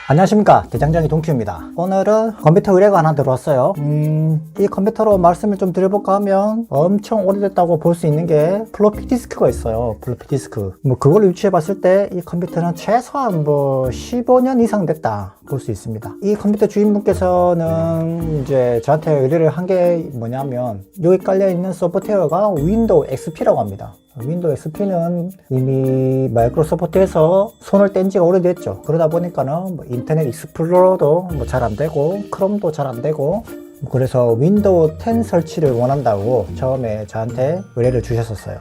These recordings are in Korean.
안녕하십니까, 대장장이 동키입니다. 오늘은 컴퓨터 의뢰가 하나 들어왔어요. 이 컴퓨터로 말씀을 좀 드려볼까 하면 엄청 오래됐다고 볼 수 있는 게 플로피 디스크가 있어요. 플로피 디스크. 그걸 유추해 봤을 때 이 컴퓨터는 최소한 15년 이상 됐다 볼 수 있습니다. 이 컴퓨터 주인분께서는 이제 저한테 의뢰를 한 게 뭐냐면, 여기 깔려 있는 소프트웨어가 윈도우 XP라고 합니다. 윈도우 XP는 이미 마이크로소프트에서 손을 뗀 지가 오래됐죠. 그러다 보니까는 인터넷 익스플로러도 잘 안되고, 크롬도 잘 안되고, 그래서 윈도우 10 설치를 원한다고 처음에 저한테 의뢰를 주셨었어요.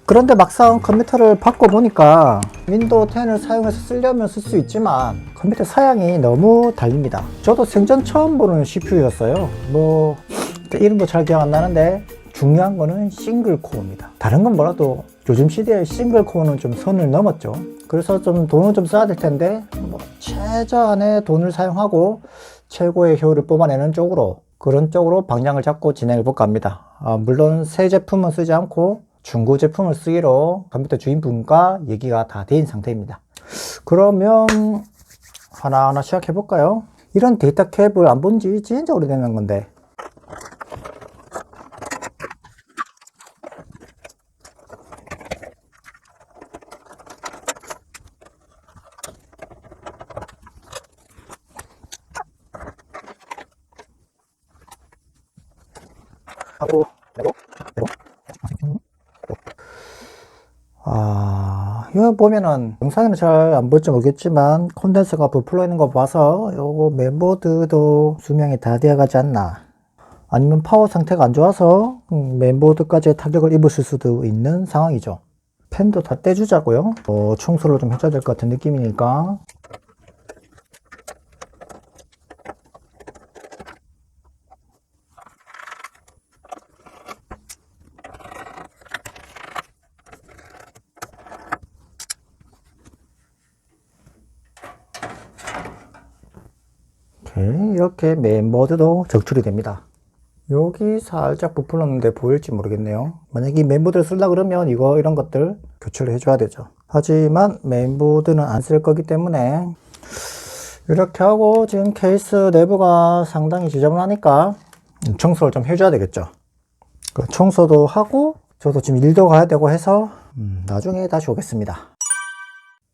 그런데 막상 컴퓨터를 바꿔보니까 윈도우 10을 사용해서 쓰려면 쓸 수 있지만 컴퓨터 사양이 너무 달립니다. 저도 생전 처음 보는 CPU였어요. 이름도 잘 기억 안 나는데, 중요한 거는 싱글 코어입니다. 다른 건 뭐라도 요즘 시대에 싱글 코어는 좀 선을 넘었죠. 그래서 좀 돈을 좀 써야 될 텐데, 최저한의 돈을 사용하고 최고의 효율을 뽑아내는 쪽으로, 그런 쪽으로 방향을 잡고 진행해 볼까 합니다. 물론 새 제품은 쓰지 않고 중고 제품을 쓰기로 컴퓨터 주인분과 얘기가 다 된 상태입니다. 그러면 하나하나 시작해 볼까요? 이런 데이터 캡을 안 본 지 진짜 오래된 건데, 이거 보면은 영상에는 잘 안 보일지 모르겠지만 콘덴서가 부풀어 있는 거 봐서 요거 맨보드도 수명이 다 되어 가지 않나, 아니면 파워 상태가 안 좋아서 맨보드까지 타격을 입으실 수도 있는 상황이죠. 팬도 다 떼주자고요. 청소를 좀 해줘야 될 것 같은 느낌이니까. 이렇게 맨보드도 적출이 됩니다. 여기 살짝 부풀었는데 보일지 모르겠네요. 만약에 맨보드를 쓰려고 그러면 이런 것들 교체를 해줘야 되죠. 하지만 맨보드는 안 쓸 거기 때문에 이렇게 하고, 지금 케이스 내부가 상당히 지저분하니까 청소를 좀 해줘야 되겠죠. 청소도 하고, 저도 지금 일도 가야 되고 해서 나중에 다시 오겠습니다.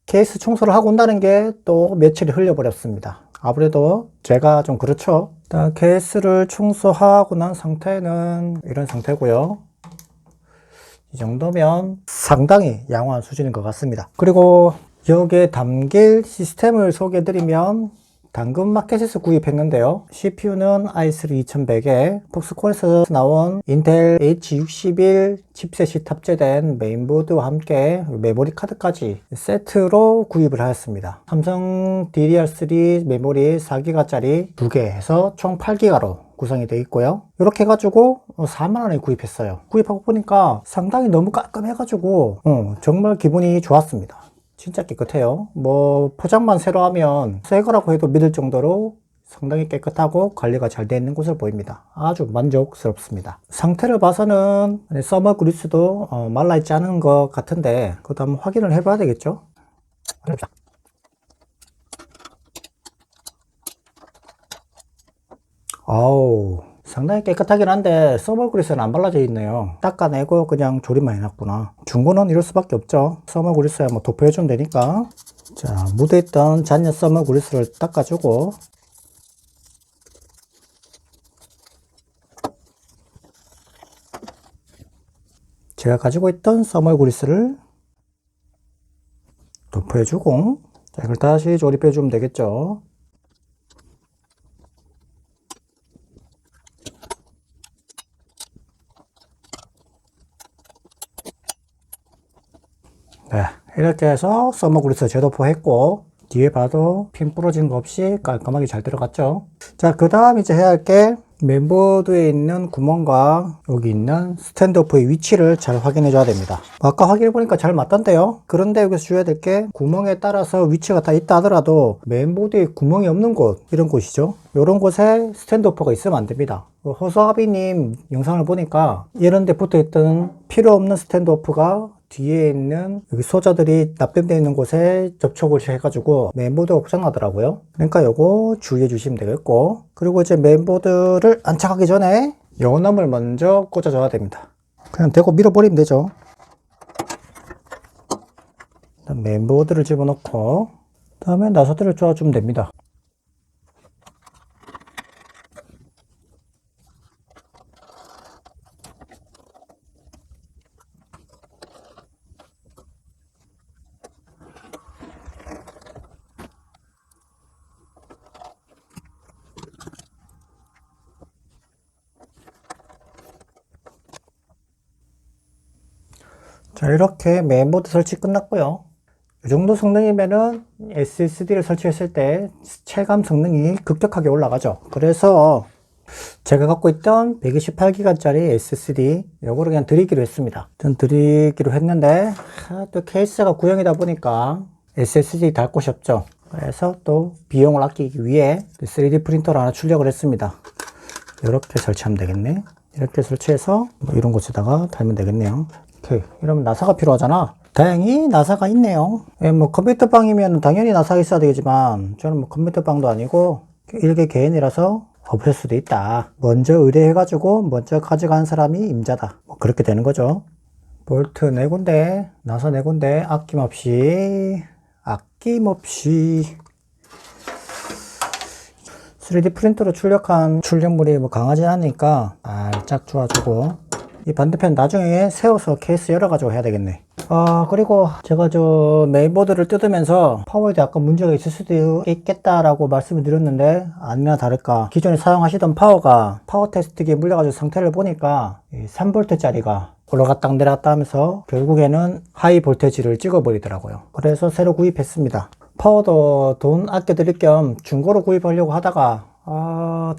케이스 청소를 하고 온다는 게 또 며칠이 흘려버렸습니다. 아무래도 제가 좀 그렇죠. 일단 케이스를 청소하고 난 상태는 이런 상태고요. 이 정도면 상당히 양호한 수준인 것 같습니다. 그리고 여기에 담길 시스템을 소개해드리면, 당근마켓에서 구입했는데요. CPU는 i3 2100에 폭스콘에서 나온 인텔 H61 칩셋이 탑재된 메인보드와 함께 메모리 카드까지 세트로 구입을 하였습니다. 삼성 DDR3 메모리 4기가짜리 2개 해서 총 8기가로 구성이 되어 있고요. 이렇게 해가지고 4만원에 구입했어요. 구입하고 보니까 상당히 너무 깔끔해가지고 정말 기분이 좋았습니다. 진짜 깨끗해요. 포장만 새로 하면 새 거라고 해도 믿을 정도로 상당히 깨끗하고 관리가 잘 되어 있는 것으로 보입니다. 아주 만족스럽습니다. 상태를 봐서는 서머 그리스도 말라 있지 않은 것 같은데, 그것도 한번 확인을 해봐야 되겠죠. 아우, 상당히 깨끗하긴 한데 서머 그리스는 안 발라져 있네요. 닦아내고 그냥 조립만 해놨구나. 중고는 이럴 수밖에 없죠. 서머 그리스야 도포해주면 되니까. 자, 묻어있던 잔여 서머 그리스를 닦아주고, 제가 가지고 있던 서머 그리스를 도포해주고, 자, 이걸 다시 조립해주면 되겠죠. 네, 이렇게 해서 서머 그리스 재도포했고, 뒤에 봐도 핀 부러진 거 없이 깔끔하게 잘 들어갔죠. 자, 그 다음 이제 해야 할 게, 맨보드에 있는 구멍과 여기 있는 스탠드오프의 위치를 잘 확인해 줘야 됩니다. 아까 확인해 보니까 잘 맞던데요. 그런데 여기서 줘야 될 게, 구멍에 따라서 위치가 다 있다 하더라도 맨보드에 구멍이 없는 곳, 이런 곳이죠. 이런 곳에 스탠드오프가 있으면 안 됩니다. 허수아비님 영상을 보니까 이런 데 붙어 있던 필요 없는 스탠드오프가 뒤에 있는 여기 소자들이 납땜되어 있는 곳에 접촉을 해가지고 메인보드가 고장나더라고요. 그러니까 요거 주의해 주시면 되겠고, 그리고 이제 메인보드를 안착하기 전에 요놈을 먼저 꽂아줘야 됩니다. 그냥 대고 밀어버리면 되죠. 메인보드를 집어넣고 다음에 나사들을 쪼아주면 됩니다. 자, 이렇게 메인보드 설치 끝났고요. 이 정도 성능이면은 SSD를 설치했을 때 체감 성능이 급격하게 올라가죠. 그래서 제가 갖고 있던 128기가짜리 SSD 요거를 그냥 드리기로 했습니다. 전 드리기로 했는데 또 케이스가 구형이다 보니까 SSD 달 곳이 없죠. 그래서 또 비용을 아끼기 위해 3D 프린터를 하나 출력을 했습니다. 이렇게 설치하면 되겠네. 이렇게 설치해서 뭐 이런 곳에다가 달면 되겠네요. 오케이. 이러면 나사가 필요하잖아. 다행히 나사가 있네요. 뭐 컴퓨터방이면 당연히 나사가 있어야 되겠지만 저는 뭐 컴퓨터방도 아니고 일개 개인이라서 없을 수도 있다. 먼저 의뢰해가지고 먼저 가져간 사람이 임자다. 뭐 그렇게 되는 거죠. 볼트 4군데, 나사 4군데 아낌없이 3D 프린터로 출력한 출력물이 뭐 강하지 않으니까 살짝 좋아주고, 이 반대편 나중에 세워서 케이스 열어가지고 해야 되겠네. 그리고 제가 저 메인보드를 뜯으면서 파워에도 약간 문제가 있을 수도 있겠다라고 말씀을 드렸는데, 아니나 다를까 기존에 사용하시던 파워가 파워 테스트기에 물려가지고 상태를 보니까 3V 짜리가 올라갔다 내려갔다 하면서 결국에는 하이 볼테지를 찍어버리더라고요. 그래서 새로 구입했습니다. 파워도 돈 아껴 드릴 겸 중고로 구입하려고 하다가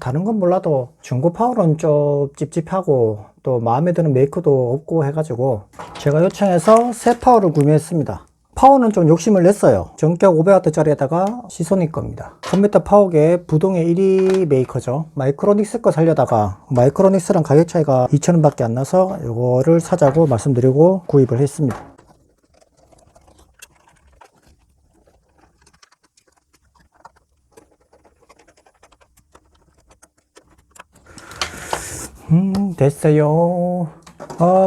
다른 건 몰라도 중고 파워는 좀 찝찝하고 또 마음에 드는 메이커도 없고 해가지고 제가 요청해서 새 파워를 구매했습니다. 파워는 좀 욕심을 냈어요. 전격 500W 짜리에다가 시소닉 겁니다. 컴퓨터 파워계 부동의 1위 메이커죠. 마이크로닉스 거 살려다가 마이크로닉스랑 가격 차이가 2,000원 밖에 안 나서 이거를 사자고 말씀드리고 구입을 했습니다. 됐어요.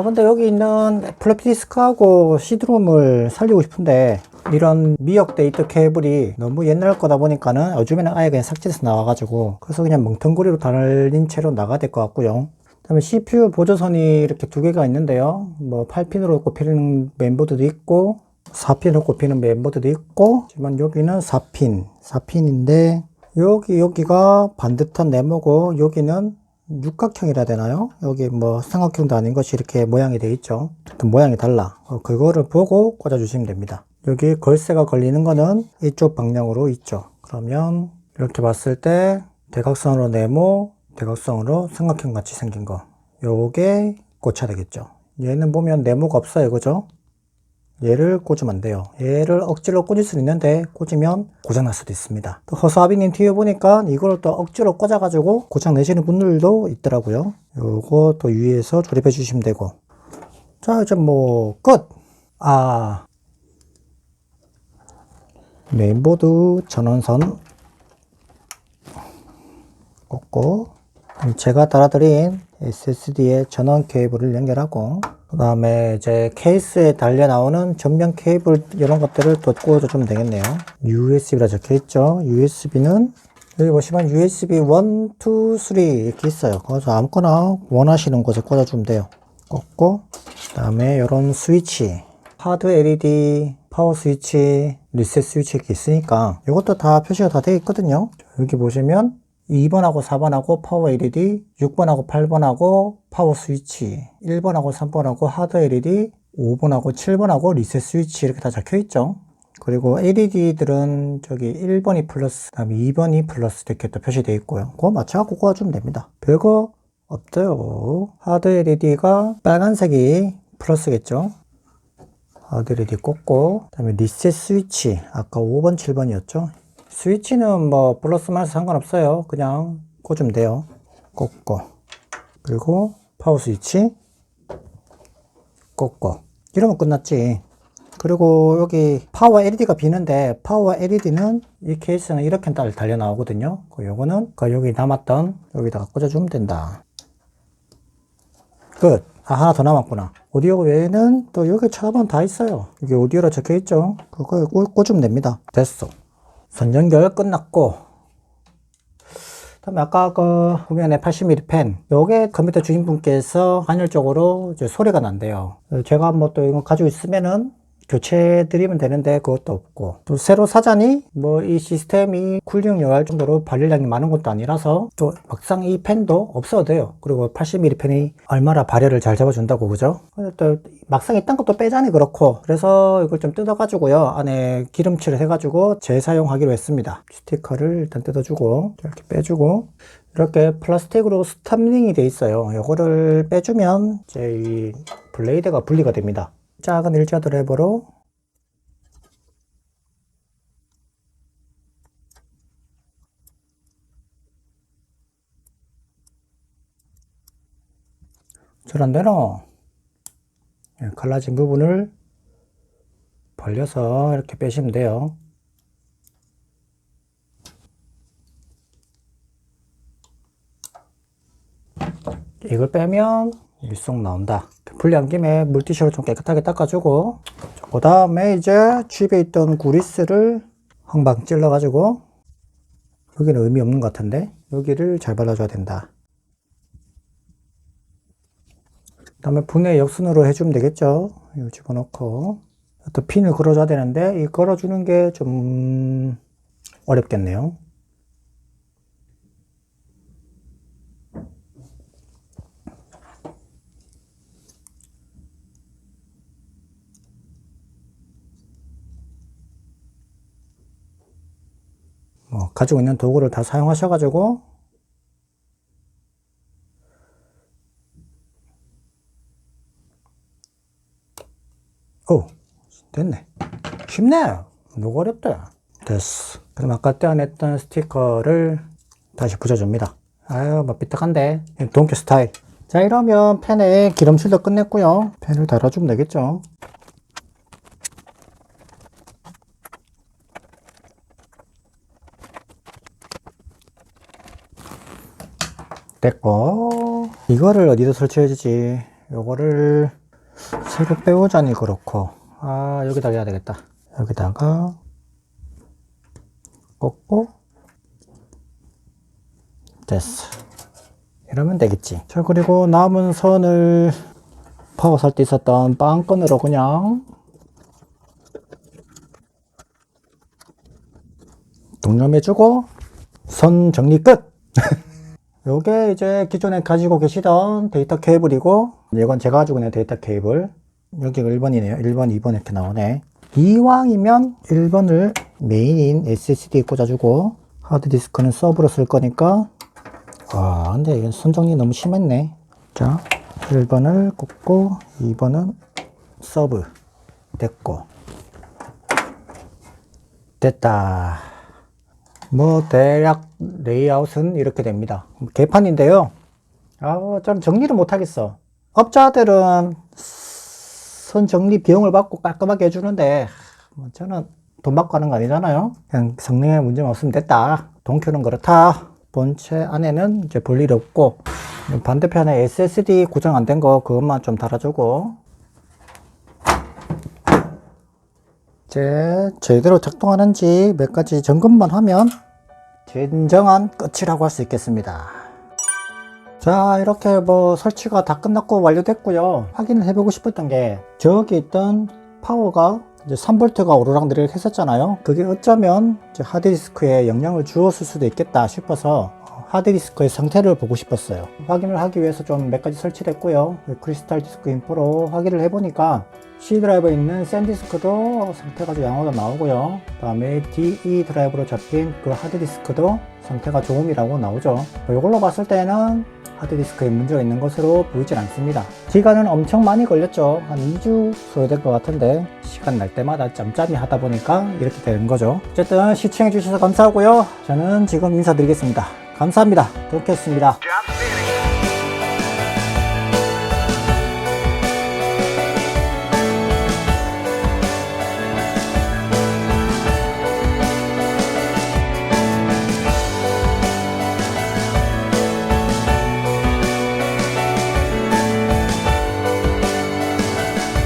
근데 여기 있는 플래피 디스크하고 CD롬을 살리고 싶은데 이런 미역 데이터 케이블이 너무 옛날 거다 보니까는 요즘에는 아예 그냥 삭제돼서 나와가지고 그래서 그냥 멍텅구리로 달린 채로 나가야 될 것 같고요. 그 다음에 CPU 보조선이 이렇게 2개가 있는데요. 뭐 8핀으로 꼽히는 메인보드도 있고 4핀으로 꼽히는 메인보드도 있고, 하지만 여기는 4핀인데 여기가 반듯한 네모고 여기는 육각형이라 되나요? 여기 뭐 삼각형도 아닌 것이 이렇게 모양이 되어 있죠. 모양이 달라. 그거를 보고 꽂아 주시면 됩니다. 여기 걸쇠가 걸리는 거는 이쪽 방향으로 있죠. 그러면 이렇게 봤을 때 대각선으로 네모, 대각선으로 삼각형 같이 생긴 거, 요게 꽂혀야 되겠죠. 얘는 보면 네모가 없어요, 그죠? 얘를 꽂으면 안 돼요. 얘를 억지로 꽂을 수 있는데 꽂으면 고장날 수도 있습니다. 또 허수아비님 뒤에 보니까 이걸 또 억지로 꽂아가지고 고장 내시는 분들도 있더라고요. 요거 또 유의해서 조립해 주시면 되고. 자, 이제 뭐 끝! 메인보드 전원선 꽂고, 제가 달아드린 SSD에 전원 케이블을 연결하고, 그 다음에 이제 케이스에 달려 나오는 전면 케이블 이런 것들을 또 꽂아주면 되겠네요. USB라 적혀 있죠. USB는 여기 보시면 USB 1, 2, 3 이렇게 있어요. 그래서 아무거나 원하시는 곳에 꽂아주면 돼요. 꽂고, 그 다음에 이런 스위치, 하드 LED, 파워 스위치, 리셋 스위치 이렇게 있으니까 이것도 다 표시가 다 되어 있거든요. 여기 보시면 2번하고 4번하고 파워 LED, 6번하고 8번하고 파워 스위치, 1번하고 3번하고 하드 LED, 5번하고 7번하고 리셋 스위치 이렇게 다 적혀 있죠. 그리고 LED들은 저기 1번이 플러스, 다음에 2번이 플러스 이렇게 또 표시되어 있고요. 그거 맞춰갖고 꽂아주면 됩니다. 별거 없어요. 하드 LED가 빨간색이 플러스겠죠. 하드 LED 꽂고, 그 다음에 리셋 스위치, 아까 5번, 7번이었죠. 스위치는 뭐 플러스 마이너스 상관없어요. 그냥 꽂으면 돼요. 꽂고, 그리고 파워 스위치 꽂고, 이러면 끝났지. 그리고 여기 파워 LED가 비는데, 파워 LED는 이 케이스는 이렇게 달려 나오거든요. 요거는 여기 남았던 여기다가 꽂아주면 된다. 끝. 아, 하나 더 남았구나. 오디오 외에는 또 여기 찾아보면 다 있어요. 여기 오디오로 적혀 있죠. 그거 꽂으면 됩니다. 됐어. 선 연결 끝났고, 다음에 아까 그 화면에 80mm 펜, 요게 컴퓨터 주인분께서 간헐적으로 이제 소리가 난대요. 제가 뭐 또 이거 가지고 있으면은 교체 드리면 되는데 그것도 없고, 또 새로 사자니 뭐 이 시스템이 쿨링 요할 정도로 발열량이 많은 것도 아니라서 또 막상 이 펜도 없어도 돼요. 그리고 80mm 펜이 얼마나 발열을 잘 잡아준다고, 그죠? 또 막상 있던 것도 빼자니 그렇고, 그래서 이걸 좀 뜯어가지고요, 안에 기름칠을 해가지고 재사용하기로 했습니다. 스티커를 일단 뜯어주고 이렇게 빼주고, 이렇게 플라스틱으로 스탑링이 돼 있어요. 이거를 빼주면 이제 이 블레이드가 분리가 됩니다. 작은 일자 드라이버로 잘 안되나? 갈라진 부분을 벌려서 이렇게 빼시면 돼요. 이걸 빼면 일속 나온다. 분리한 김에 물티슈로 좀 깨끗하게 닦아주고, 그 다음에 이제 칩에 있던 구리스를 한 방 찔러 가지고, 여기는 의미 없는 것 같은데 여기를 잘 발라줘야 된다. 그 다음에 분해 역순으로 해주면 되겠죠. 이거 집어넣고, 또 핀을 걸어줘야 되는데 이 걸어주는 게 좀 어렵겠네요. 가지고 있는 도구를 다 사용하셔가지고 됐네. 쉽네. 누가 어렵다. 됐어. 그럼 아까 떼어냈던 스티커를 다시 붙여줍니다. 아유, 뭐 삐딱한데. 동키 스타일. 자, 이러면 펜에 기름칠도 끝냈고요. 펜을 달아주면 되겠죠. 됐고, 이거를 어디다 설치해주지? 요거를 새로 빼오자니 그렇고, 여기다가 해야 되겠다. 여기다가 꽂고, 됐어. 이러면 되겠지. 자, 그리고 남은 선을 파워 살 때 있었던 빵끈으로 그냥 동념해주고 선 정리 끝. 요게 이제 기존에 가지고 계시던 데이터 케이블이고, 이건 제가 가지고 있는 데이터 케이블. 여기가 1번이네요 1번 2번 이렇게 나오네. 이왕이면 1번을 메인인 SSD에 꽂아주고, 하드디스크는 서브로 쓸 거니까. 근데 이건 선 정리 너무 심했네. 자, 1번을 꽂고 2번은 서브. 됐고, 됐다. 뭐 대략 레이아웃은 이렇게 됩니다. 개판인데요, 좀 정리를 못하겠어. 업자들은 선 정리 비용을 받고 깔끔하게 해주는데, 저는 돈 받고 하는 거 아니잖아요. 그냥 성능에 문제만 없으면 됐다. 동큐는 그렇다. 본체 안에는 이제 볼 일이 없고, 반대편에 SSD 고정 안 된 거 그것만 좀 달아주고, 이제 제대로 작동하는지 몇 가지 점검만 하면 진정한 끝이라고 할 수 있겠습니다. 자, 이렇게 뭐 설치가 다 끝났고 완료됐고요. 확인을 해보고 싶었던 게, 저기 있던 파워가 이제 3V가 오르락 내리락 했었잖아요. 그게 어쩌면 이제 하드디스크에 영향을 주었을 수도 있겠다 싶어서 하드디스크의 상태를 보고 싶었어요. 확인을 하기 위해서 좀 몇 가지 설치를 했고요. 크리스탈 디스크 인포로 확인을 해보니까 C 드라이브에 있는 샌디스크도 상태가 좀 양호하게 나오고요. 그 다음에 DE 드라이브로 잡힌 그 하드디스크도 상태가 좋음이라고 나오죠. 이걸로 봤을 때는 하드디스크에 문제가 있는 것으로 보이진 않습니다. 기간은 엄청 많이 걸렸죠. 한 2주 소요될 것 같은데, 시간 날 때마다 짬짬이 하다 보니까 이렇게 되는 거죠. 어쨌든 시청해 주셔서 감사하고요. 저는 지금 인사드리겠습니다. 감사합니다. 도쿄였습니다.